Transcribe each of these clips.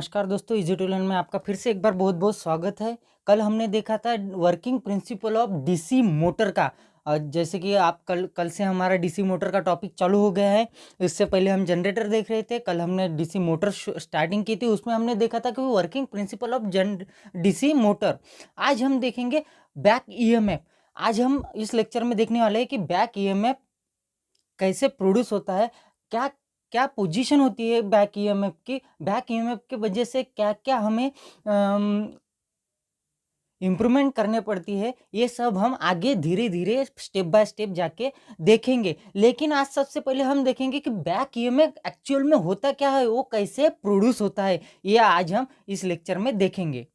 नमस्कार दोस्तों, easy to learn में आपका फिर से एक बार बहुत बहुत स्वागत है। कल हमने देखा था working principle of DC motor का। जैसे कि आप कल कल से हमारा डीसी मोटर का टॉपिक चालू हो गया है। इससे पहले हम जनरेटर देख रहे थे, कल हमने डीसी मोटर स्टार्टिंग की थी, उसमें हमने देखा था कि working principle of DC motor. आज हम देखेंगे बैक ईएमएफ। आज हम इस लेक्चर में देखने वाले हैं कि बैक ईएमएफ कैसे प्रोड्यूस होता है, क्या क्या पोजीशन होती है बैक ईएमएफ की, बैक ईएमएफ की वजह से क्या क्या हमें इम्प्रूवमेंट करने पड़ती है। ये सब हम आगे धीरे धीरे स्टेप बाय स्टेप जाके देखेंगे। लेकिन आज सबसे पहले हम देखेंगे कि बैक ईएमएफ एक्चुअल में होता क्या है, वो कैसे प्रोड्यूस होता है, ये आज हम इस लेक्चर में देखेंगे।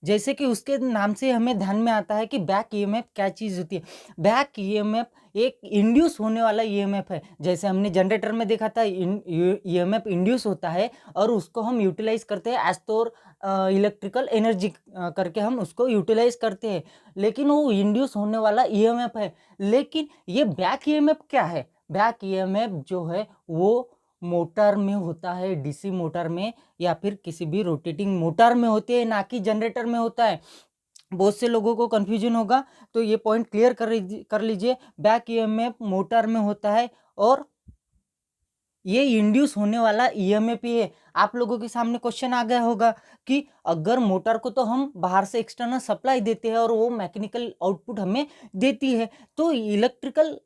जैसे कि उसके नाम से हमें ध्यान में आता है कि बैक ईएमएफ क्या चीज़ होती है। बैक ईएमएफ एक इंड्यूस होने वाला ईएमएफ है। जैसे हमने जनरेटर में देखा था, ईएमएफ इंड्यूस होता है और उसको हम यूटिलाइज करते हैं एज तौर इलेक्ट्रिकल एनर्जी करके हम उसको यूटिलाइज करते हैं। लेकिन वो इंड्यूस होने वाला ईएमएफ है। लेकिन ये बैक ईएमएफ क्या है? बैक ईएमएफ जो है वो मोटर में होता है, डीसी मोटर में या फिर किसी भी रोटेटिंग मोटर में होते हैं, ना कि जनरेटर में होता है। बहुत से लोगों को कन्फ्यूजन होगा, तो ये पॉइंट क्लियर कर लीजिए। बैक ईएमएफ मोटर में होता है और ये इंड्यूस होने वाला ईएमएफ ही है। आप लोगों के सामने क्वेश्चन आ गया होगा कि अगर मोटर को तो हम बाहर से एक्सटर्नल सप्लाई देते हैं और वो मैकेनिकल आउटपुट हमें देती है, तो इलेक्ट्रिकल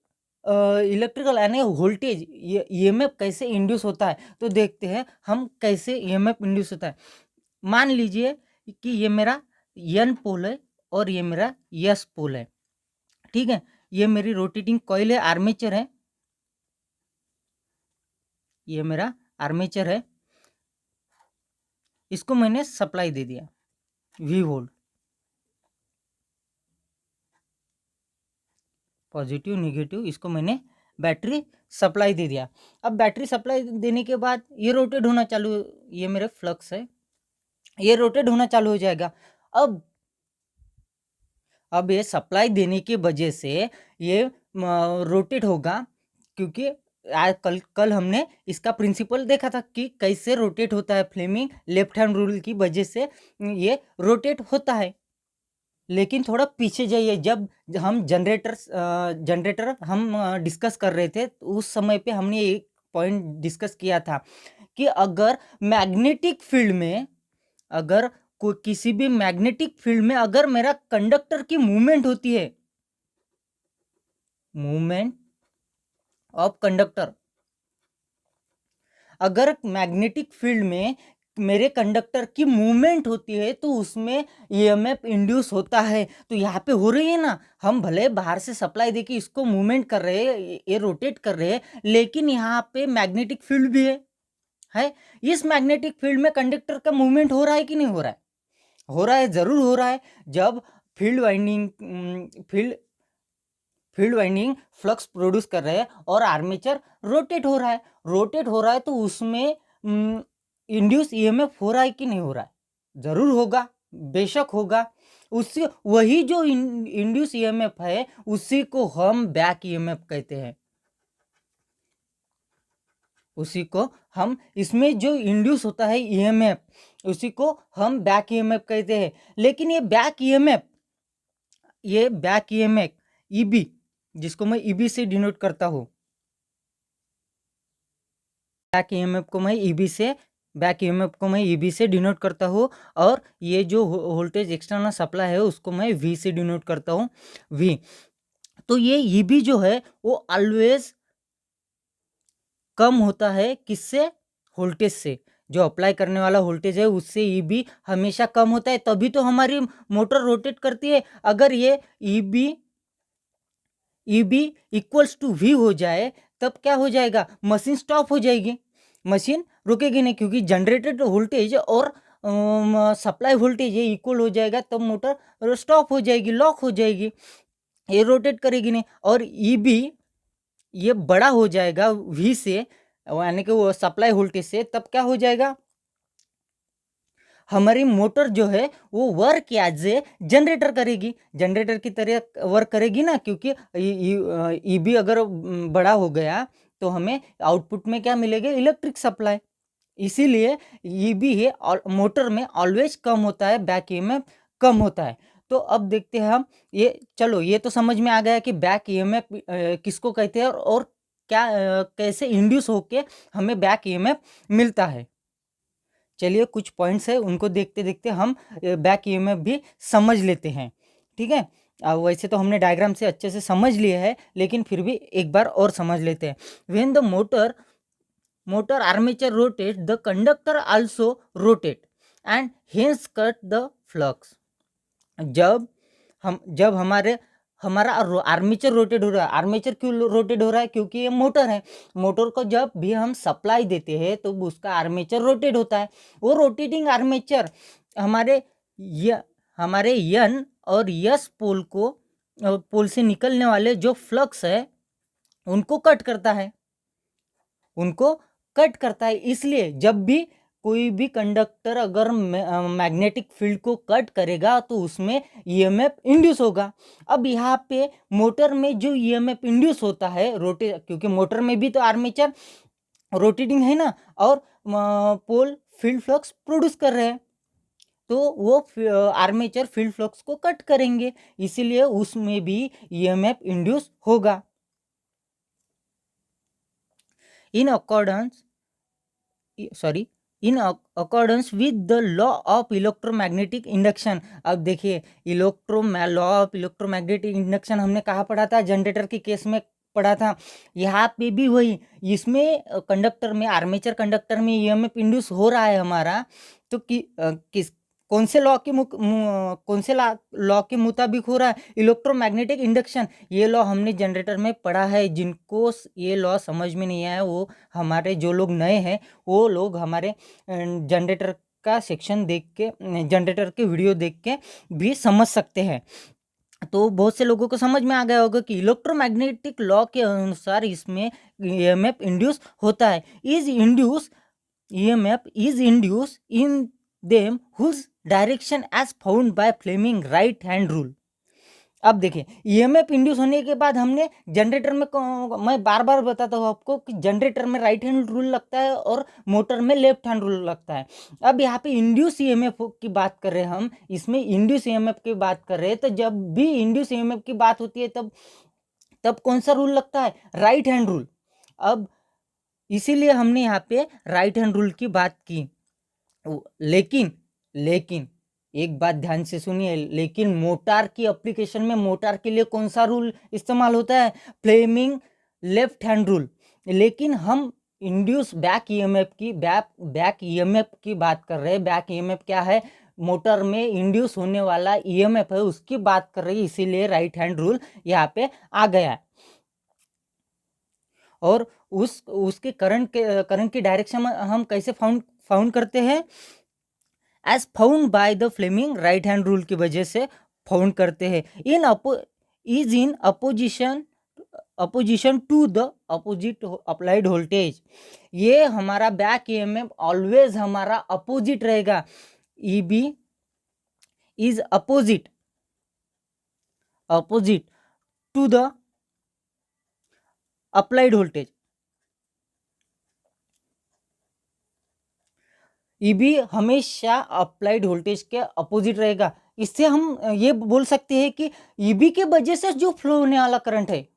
यानी वोल्टेज ईएमएफ कैसे इंड्यूस होता है, तो देखते हैं हम कैसे ईएमएफ इंड्यूस होता है। मान लीजिए कि ये मेरा एन पोल है और ये मेरा एस पोल है, ठीक है। ये मेरी रोटेटिंग कॉइल है, आर्मेचर है, ये मेरा आर्मेचर है। इसको मैंने सप्लाई दे दिया V वोल्ट, पॉजिटिव निगेटिव, इसको मैंने बैटरी सप्लाई दे दिया। अब बैटरी सप्लाई देने के बाद ये रोटेट होना चालू, ये मेरे फ्लक्स है, ये रोटेट होना चालू हो जाएगा। अब ये सप्लाई देने की वजह से ये रोटेट होगा, क्योंकि आज कल हमने इसका प्रिंसिपल देखा था कि कैसे रोटेट होता है। फ्लेमिंग लेफ्ट हैंड रूल की वजह से ये रोटेट होता है। लेकिन थोड़ा पीछे जाइए, जब हम जनरेटर हम डिस्कस कर रहे थे, तो उस समय पे हमने एक पॉइंट डिस्कस किया था कि अगर मैग्नेटिक फील्ड में, अगर किसी भी मैग्नेटिक फील्ड में अगर मेरा कंडक्टर की मूवमेंट होती है, मूवमेंट ऑफ कंडक्टर, अगर मैग्नेटिक फील्ड में मेरे कंडक्टर की मूवमेंट होती है तो उसमें ईएमएफ इंड्यूस होता है। तो यहाँ पे हो रही है ना, हम भले बाहर से सप्लाई देके इसको मूवमेंट कर रहे हैं, ये रोटेट कर रहे हैं, लेकिन यहाँ पे मैग्नेटिक फील्ड भी है। इस मैग्नेटिक फील्ड में कंडक्टर का मूवमेंट हो रहा है कि नहीं हो रहा है? हो रहा है, जरूर हो रहा है। जब फील्ड वाइंडिंग फ्लक्स प्रोड्यूस कर रहे हैं और आर्मेचर रोटेट हो रहा है, तो उसमें इंड्यूस ईएमएफ हो रहा है कि नहीं हो रहा है? जरूर होगा, बेशक होगा। उससे वही जो इंड्यूस ईएमएफ है उसी को हम बैक ईएमएफ कहते हैं। उसी को हम, इसमें जो इंड्यूस होता है ईएमएफ, उसी को हम बैक ईएमएफ कहते हैं। लेकिन ये बैक ईएमएफ ईबी, जिसको मैं ईबी से डिनोट करता हूँ, बैक ईएमएफ को मैं ईबी से डिनोट करता हूँ। और ये जो वोल्टेज एक्सटर्नल सप्लाई है उसको मैं वी से डिनोट करता हूँ, वी। तो ये ईबी जो है वो ऑलवेज कम होता है, किससे? वोल्टेज से। जो अप्लाई करने वाला वोल्टेज है उससे ईबी हमेशा कम होता है, तभी तो हमारी मोटर रोटेट करती है। अगर ये ईबी इक्वल्स टू वी हो जाए तब क्या हो जाएगा? मशीन स्टॉप हो जाएगी, मशीन रुकेगी नहीं, क्योंकि जनरेटेड वोल्टेज और सप्लाई वोल्टेज ये इक्वल हो जाएगा, तब मोटर स्टॉप हो जाएगी, लॉक हो जाएगी, ये रोटेट करेगी नहीं। और ईबी ये बड़ा हो जाएगा वी से, यानी कि वो सप्लाई वोल्टेज से, तब क्या हो जाएगा? हमारी मोटर जो है वो वर्क एज ए जनरेटर करेगी, जनरेटर की तरह वर्क करेगी ना, क्योंकि ईबी अगर बड़ा हो गया तो हमें आउटपुट में क्या मिलेगा? Electric supply. इसीलिए ईबी है और मोटर में ऑलवेज कम होता है, बैक ईएमएफ कम होता है। तो अब देखते हैं हम, ये चलो ये तो समझ में आ गया कि बैक ईएमएफ किसको कहते हैं और क्या कैसे इंड्यूस होके हमें बैक ईएमएफ मिलता है। चलिए कुछ पॉइंट्स है उनको देखते देखते हम बैक ईएमएफ भी समझ लेते हैं, ठीक है। वैसे तो हमने डायग्राम से अच्छे से समझ लिए है, लेकिन फिर भी एक बार और समझ लेते हैं। When the motor armature rotate, the conductor also rotate and hence cut the flux. जब हमारा आर्मेचर रोटेट हो रहा है, आर्मेचर क्यों रोटेट हो रहा है? क्योंकि ये मोटर है। मोटर को जब भी हम सप्लाई देते हैं तो उसका आर्मेचर रोटेट होता है। वो रोटेटिंग आर्मेचर हमारे हमारे यन और यस पोल से निकलने वाले जो फ्लक्स है उनको कट करता है, इसलिए जब भी कोई भी कंडक्टर अगर मैग्नेटिक फील्ड को कट करेगा तो उसमें ईएमएफ इंड्यूस होगा। अब यहाँ पे मोटर में जो ईएमएफ इंड्यूस होता है क्योंकि मोटर में भी तो आर्मेचर रोटेटिंग है ना, और पोल फील्ड फ्लक्स प्रोड्यूस कर रहे हैं, तो वो आर्मेचर फील्ड फ्लक्स को कट करेंगे, इसीलिए उसमें भी ईएमएफ इंड्यूस होगा। In accordance with the law of electromagnetic induction. अब देखिए लॉ ऑफ इलेक्ट्रोमैग्नेटिक इंडक्शन हमने कहाँ पढ़ा था? जनरेटर के केस में पढ़ा था। यहाँ पे भी वही, इसमें कंडक्टर में, आर्मेचर कंडक्टर में ईएमएफ इंड्यूस हो रहा है हमारा, तो कौन से लॉ के मुताबिक हो रहा है? Electromagnetic induction. ये लॉ हमने जनरेटर में पढ़ा है। जिनको ये लॉ समझ में नहीं आया, वो हमारे जो लोग नए हैं वो लोग हमारे जनरेटर का सेक्शन देख के, जनरेटर के वीडियो देख के भी समझ सकते हैं। तो बहुत से लोगों को समझ में आ गया होगा कि इलेक्ट्रोमैग्नेटिक लॉ के अनुसार इसमें ईएमएफ इंड्यूस होता है। EMF is induce in them whose direction as found by Fleming right hand rule. अब देखिए ईएमएफ इंड्यूस होने के बाद हमने जनरेटर में, मैं बार बार बताता हूँ आपको कि जनरेटर में राइट हैंड रूल लगता है और मोटर में लेफ्ट हैंड रूल लगता है। अब यहाँ पे इंड्यूस ईएमएफ की बात कर रहे हैं हम, इसमें इंड्यूस ईएमएफ की बात कर रहे हैं, तो जब भी इंड्यूस ईएमएफ की बात होती है तब कौन सा रूल लगता है? Right hand rule. अब इसीलिए हमने यहाँ पे राइट हैंड रूल की बात की। लेकिन एक बात ध्यान से सुनिए, लेकिन मोटर की एप्लीकेशन में मोटर के लिए कौन सा रूल इस्तेमाल होता है? Fleming left hand rule. लेकिन हम इंड्यूस बैक ईएमएफ की बात कर रहे हैं। बैक ईएमएफ क्या है? मोटर में इंड्यूस होने वाला ईएमएफ है, उसकी बात कर रही है, इसीलिए राइट हैंड रूल यहाँ पे आ गया है। और उसके करंट की डायरेक्शन हम कैसे फाउंड करते हैं? As found by the Fleming right hand rule की वजह से फाउंड करते हैं। In opposition to the opposite applied voltage. ये हमारा बैक ईएमएफ ऑलवेज हमारा अपोजिट रहेगा। EB is opposite to the applied voltage. EB हमेशा अप्लाइड वोल्टेज के अपोजिट रहेगा। इससे हम ये बोल सकते हैं कि ईबी के वजह से जो फ्लो होने वाला करंट है,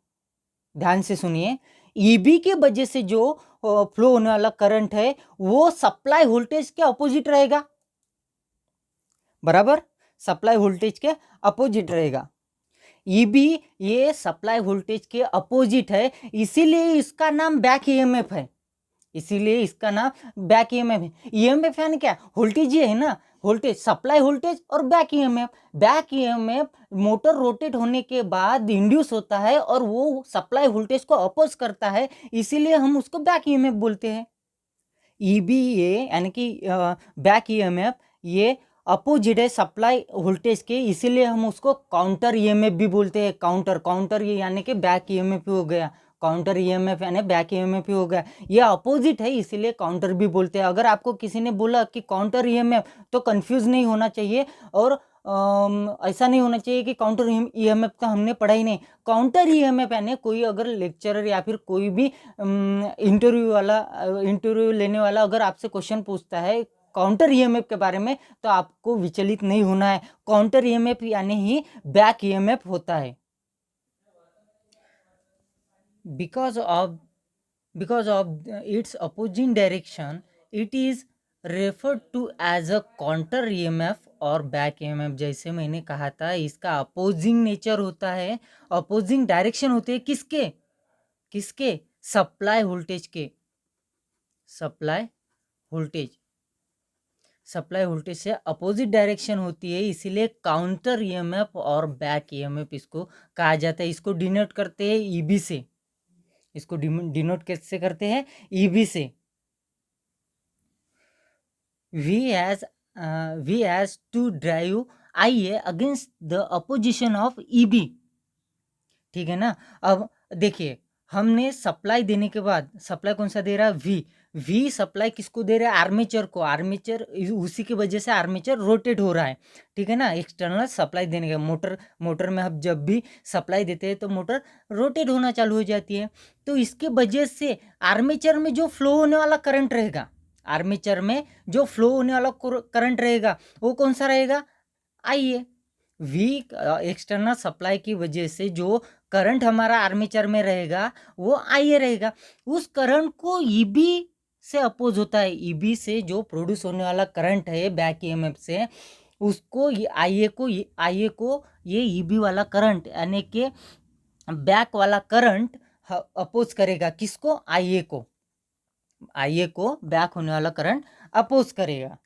ध्यान से सुनिए, ईबी के वजह से जो फ्लो होने वाला करंट है वो सप्लाई वोल्टेज के अपोजिट रहेगा, बराबर, सप्लाई वोल्टेज के अपोजिट रहेगा। ईबी ये सप्लाई वोल्टेज के अपोजिट है, इसीलिए इसका नाम बैक ईएमएफ है। ईएमएफ यानी क्या? वोल्टेज ही है ना, वोल्टेज, सप्लाई वोल्टेज और बैक ईएमएफ मोटर रोटेट होने के बाद इंड्यूस होता है और वो सप्लाई वोल्टेज को अपोज करता है, इसीलिए हम उसको बैक ईएमएफ बोलते हैं। ईबी ये यानी कि बैक ईएमएफ ये अपोजिट है सप्लाई वोल्टेज के, इसीलिए हम उसको काउंटर ईएमएफ भी बोलते हैं। काउंटर ये यानी कि बैक ईएमएफ हो गया, काउंटर ईएमएफ यानी बैक ईएमएफ हो गया। ये अपोजिट है इसीलिए काउंटर भी बोलते हैं। अगर आपको किसी ने बोला कि काउंटर ईएमएफ, तो कंफ्यूज नहीं होना चाहिए और ऐसा नहीं होना चाहिए कि काउंटर ईएमएफ का हमने पढ़ा ही नहीं। काउंटर ईएमएफ यानी कोई अगर लेक्चरर या फिर कोई भी इंटरव्यू लेने वाला अगर आपसे क्वेश्चन पूछता है काउंटर ईएमएफ के बारे में, तो आपको विचलित नहीं होना है। काउंटर ईएमएफ यानी ही बैक ईएमएफ होता है। Because of its opposing direction, it is referred to as a counter EMF और बैक EMF। जैसे मैंने कहा था, इसका अपोजिंग नेचर होता है, अपोजिंग डायरेक्शन होते हैं। किसके किसके सप्लाई वोल्टेज के। सप्लाई वोल्टेज से अपोजिट डायरेक्शन होती है, इसीलिए काउंटर ईएमएफ और बैक ईएमएफ इसको कहा जाता है। इसको डिनोट करते हैं ईबी से। इसको डिनोट कैसे करते हैं? ईबी से। V has to drive IA against the opposition of EB. ठीक है ना। अब देखिए, हमने सप्लाई देने के बाद, सप्लाई कौन सा दे रहा है? वी सप्लाई किसको दे रहा है? आर्मेचर को। आर्मेचर, उसी की वजह से आर्मेचर रोटेट हो रहा है। ठीक है ना। एक्सटर्नल सप्लाई देने का, मोटर में हम जब भी सप्लाई देते हैं तो मोटर रोटेट होना चालू हो जाती है। तो इसके वजह से आर्मेचर में जो फ्लो होने वाला करंट रहेगा, आर्मेचर में जो फ्लो होने वाला करंट रहेगा वो कौन सा रहेगा? आइए, वी एक्सटर्नल सप्लाई की वजह से जो करंट हमारा आर्मेचर में रहेगा वो आईए रहेगा। उस करंट को ईबी से अपोज होता है। ईबी से जो प्रोड्यूस होने वाला करंट है बैक ईएमएफ से, उसको आईए को ये ईबी वाला करंट यानी कि बैक वाला करंट अपोज करेगा। किसको? आईए को बैक होने वाला करंट अपोज करेगा।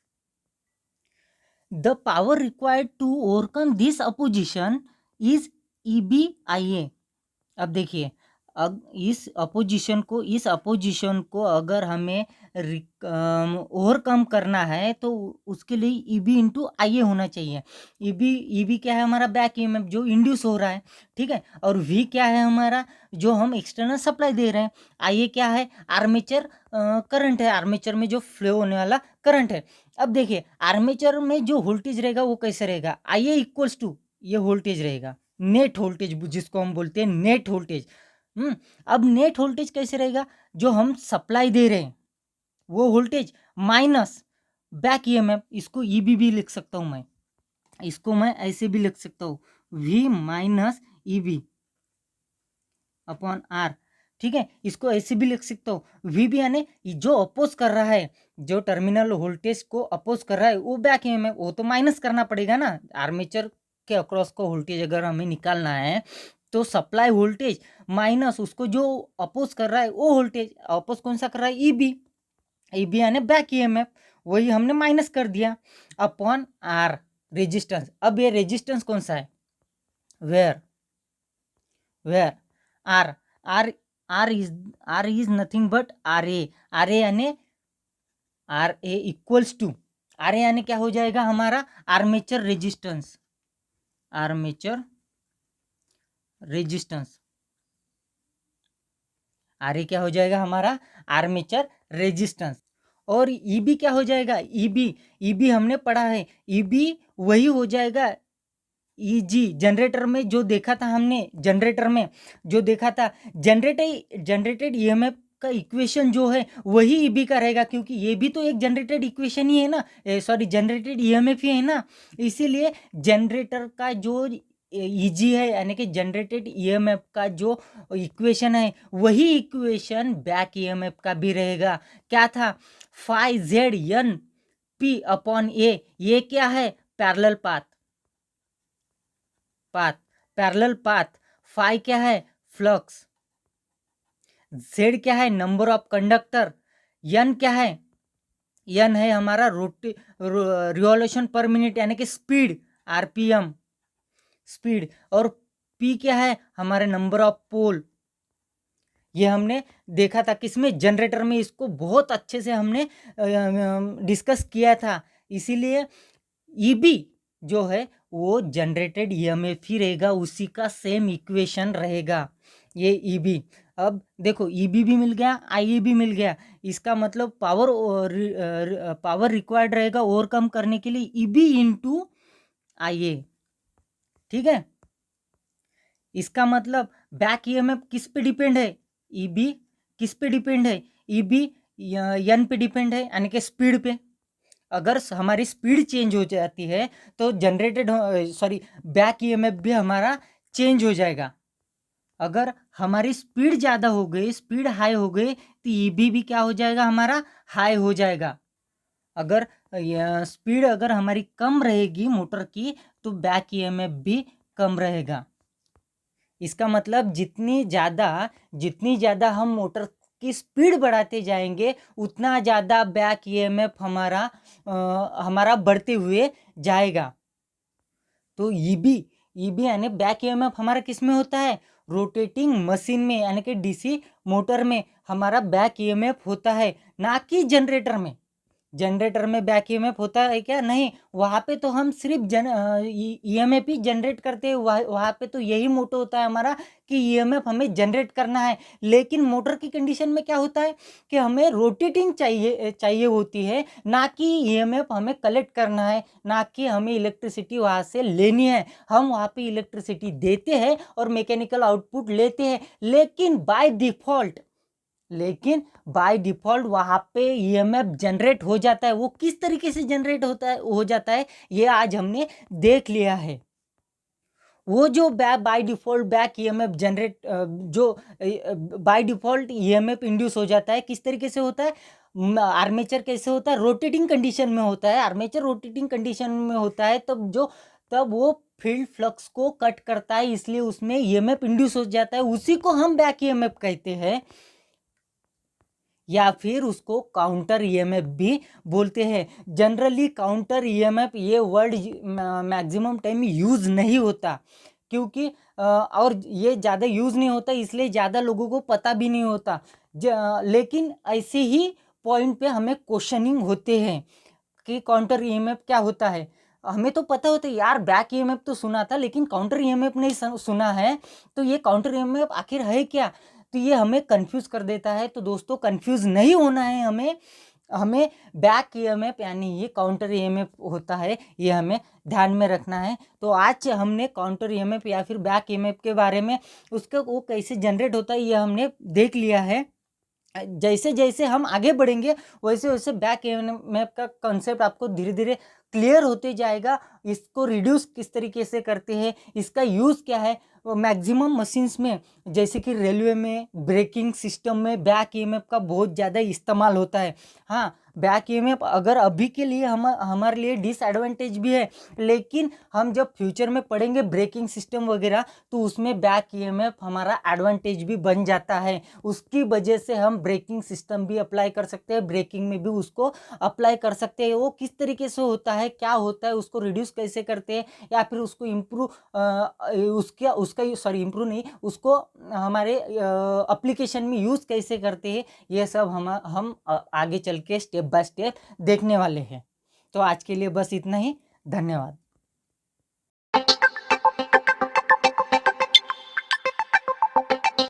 The power required to overcome this opposition is EBIA। अब देखिए, इस अपोजिशन को अगर हमें ओवरकम करना है तो उसके लिए ईबी इंटू आईए होना चाहिए। ईबी क्या है? हमारा बैक ईएमएफ जो इंड्यूस हो रहा है। ठीक है। और वी क्या है? हमारा जो हम एक्सटर्नल सप्लाई दे रहे हैं। आईए क्या है? आर्मेचर करंट है, आर्मेचर में जो फ्लो होने वाला करंट है। अब देखिए, आर्मेचर में जो वोल्टेज रहेगा वो कैसे रहेगा? आईए इक्वल्स टू ये वोल्टेज रहेगा, नेट वोल्टेज जिसको हम बोलते हैं नेट वोल्टेज। अब नेट वोल्टेज कैसे रहेगा? जो हम सप्लाई दे रहे हैं वो वोल्टेज माइनस बैक ईएमएफ। इसको ईबी भी लिख सकता हूं मैं, इसको मैं ऐसे भी लिख सकता हूं, V minus EB upon R. ठीक है। इसको ऐसे भी लिख सकता हूँ, वी भी यानी जो अपोज कर रहा है, जो टर्मिनल वोल्टेज को अपोज कर रहा है वो बैक ईएमएफ, वो तो माइनस करना पड़ेगा ना। आर्मेचर के अक्रॉस को वोल्टेज अगर हमें निकालना है तो सप्लाई वोल्टेज माइनस उसको जो अपोज कर रहा है वो वोल्टेज, अपोज कौन सा कर रहा है? ईबी यानी बैक ईएमएफ, वही हमने माइनस कर दिया अपॉन आर रेजिस्टेंस। अब ये रेजिस्टेंस कौन सा है? Where R is nothing but R A equals to, R A यानी क्या हो जाएगा? हमारा आर्मेचर रेजिस्टेंस। आर ए क्या हो जाएगा? हमारा आर्मेचर रेजिस्टेंस। और ईबी क्या हो जाएगा? ईबी हमने पढ़ा है, ईबी वही हो जाएगा ईजी। जनरेटर में जो देखा था हमने, जनरेटेड ईएमएफ का इक्वेशन जो है वही ईबी का रहेगा, क्योंकि ये भी तो एक जनरेटेड इक्वेशन ही है ना, सॉरी जनरेटेड ईएमएफ ही है ना। इसीलिए जनरेटर का जो ईजी है यानी कि जनरेटेड ईएमएफ का जो इक्वेशन है वही इक्वेशन बैक ईएमएफ का भी रहेगा। क्या था? Phi Z N P upon A. ये क्या है? Parallel path. फाई क्या है? फ्लक्स। जेड क्या है? Number of conductor. एन क्या है? एन है हमारा रिवॉल्यूशन पर मिनट यानी कि स्पीड, आरपीएम स्पीड। और पी क्या है? हमारे नंबर ऑफ पोल। ये हमने देखा था किसमें? जनरेटर में। इसको बहुत अच्छे से हमने डिस्कस किया था। इसीलिए ईबी जो है वो जनरेटेड ईएमएफ ही रहेगा, उसी का सेम इक्वेशन रहेगा ये ईबी। अब देखो, ईबी भी मिल गया, आईए भी मिल गया। इसका मतलब पावर रिक्वायर्ड रहेगा ओवरकम करने के लिए ईबी इंटू IA। ठीक है, इसका मतलब बैक ईएमएफ किस पे डिपेंड है? ईबी किस पे डिपेंड है? ईबी एन पे डिपेंड है, यानी कि स्पीड पे। अगर हमारी स्पीड चेंज हो जाती है तो जनरेटेड बैक ईएमएफ भी हमारा चेंज हो जाएगा। अगर हमारी स्पीड ज़्यादा हो गई, स्पीड हाई हो गई, तो ईबी भी क्या हो जाएगा? हमारा हाई हो जाएगा। अगर स्पीड अगर हमारी कम रहेगी मोटर की, तो बैक ईएमएफ भी कम रहेगा। इसका मतलब जितनी ज़्यादा हम मोटर की स्पीड बढ़ाते जाएंगे, उतना ज़्यादा बैक ईएमएफ हमारा बढ़ते हुए जाएगा। तो ईबी यानी बैक ईएमएफ हमारा किस में होता है? रोटेटिंग मशीन में, यानी कि डीसी मोटर में हमारा बैक ईएमएफ होता है, ना कि जनरेटर में। जनरेटर में बैक ईएमएफ होता है क्या? नहीं, वहाँ पे तो हम सिर्फ ईएमएफ ही जनरेट करते हैं। वहाँ पे तो यही मोटो होता है हमारा कि ईएमएफ हमें जनरेट करना है। लेकिन मोटर की कंडीशन में क्या होता है कि हमें रोटेटिंग चाहिए होती है, ना कि ईएमएफ हमें कलेक्ट करना है, ना कि हमें इलेक्ट्रिसिटी वहाँ से लेनी है। हम वहाँ पे इलेक्ट्रिसिटी देते हैं और मैकेनिकल आउटपुट लेते हैं, लेकिन बाय डिफ़ॉल्ट वहाँ पे ईएमएफ जनरेट हो जाता है। वो किस तरीके से जनरेट हो जाता है, ये आज हमने देख लिया है। वो जो बाय डिफ़ॉल्ट बैक ईएमएफ जो बाय डिफ़ॉल्ट ईएमएफ इंड्यूस हो जाता है, किस तरीके से होता है? आर्मेचर कैसे होता है? रोटेटिंग कंडीशन में होता है। आर्मेचर रोटेटिंग कंडीशन में होता है, तब वो फील्ड फ्लक्स को कट करता है, इसलिए उसमें ईएमएफ इंड्यूस हो जाता है। उसी को हम बैक ईएमएफ कहते हैं, या फिर उसको काउंटर ईएमएफ भी बोलते हैं। जनरली काउंटर ईएमएफ ये वर्ड मैक्सिमम टाइम यूज़ नहीं होता, क्योंकि और ये ज़्यादा यूज़ नहीं होता, इसलिए ज़्यादा लोगों को पता भी नहीं होता। लेकिन ऐसे ही पॉइंट पे हमें क्वेश्चनिंग होते हैं कि काउंटर ईएमएफ क्या होता है। हमें तो पता होता है यार, बैक ईएमएफ तो सुना था, लेकिन काउंटर ईएमएफ नहीं सुना है, तो ये काउंटर ईएमएफ आखिर है क्या? तो ये हमें कंफ्यूज कर देता है। तो दोस्तों, कंफ्यूज नहीं होना है हमें बैक ईएमएफ यानी ये काउंटर ईएमएफ होता है, ये हमें ध्यान में रखना है। तो आज हमने काउंटर ईएमएफ या फिर बैक ईएमएफ के बारे में, उसका वो कैसे जनरेट होता है, ये हमने देख लिया है। जैसे जैसे हम आगे बढ़ेंगे, वैसे वैसे बैक ईएमएफ का कॉन्सेप्ट आपको धीरे धीरे क्लियर होते जाएगा। इसको रिड्यूस किस तरीके से करते हैं, इसका यूज़ क्या है। मैक्सिमम मशीन्स में, जैसे कि रेलवे में, ब्रेकिंग सिस्टम में बैक ईएमएफ का बहुत ज़्यादा इस्तेमाल होता है। हाँ, बैक ईएमएफ अगर अभी के लिए हमारे लिए डिसएडवांटेज भी है, लेकिन हम जब फ्यूचर में पढ़ेंगे ब्रेकिंग सिस्टम वगैरह, तो उसमें बैक ईएमएफ हमारा एडवांटेज भी बन जाता है। उसकी वजह से हम ब्रेकिंग सिस्टम भी अप्लाई कर सकते हैं, ब्रेकिंग में भी उसको अप्लाई कर सकते हैं। वो किस तरीके से होता है, क्या होता है, उसको रिड्यूस कैसे करते हैं, या फिर उसको इम्प्रूव नहीं, उसको हमारे एप्लीकेशन में यूज़ कैसे करते हैं, ये सब हम आगे चल के स्टेप बाय स्टेप देखने वाले हैं। तो आज के लिए बस इतना ही। धन्यवाद।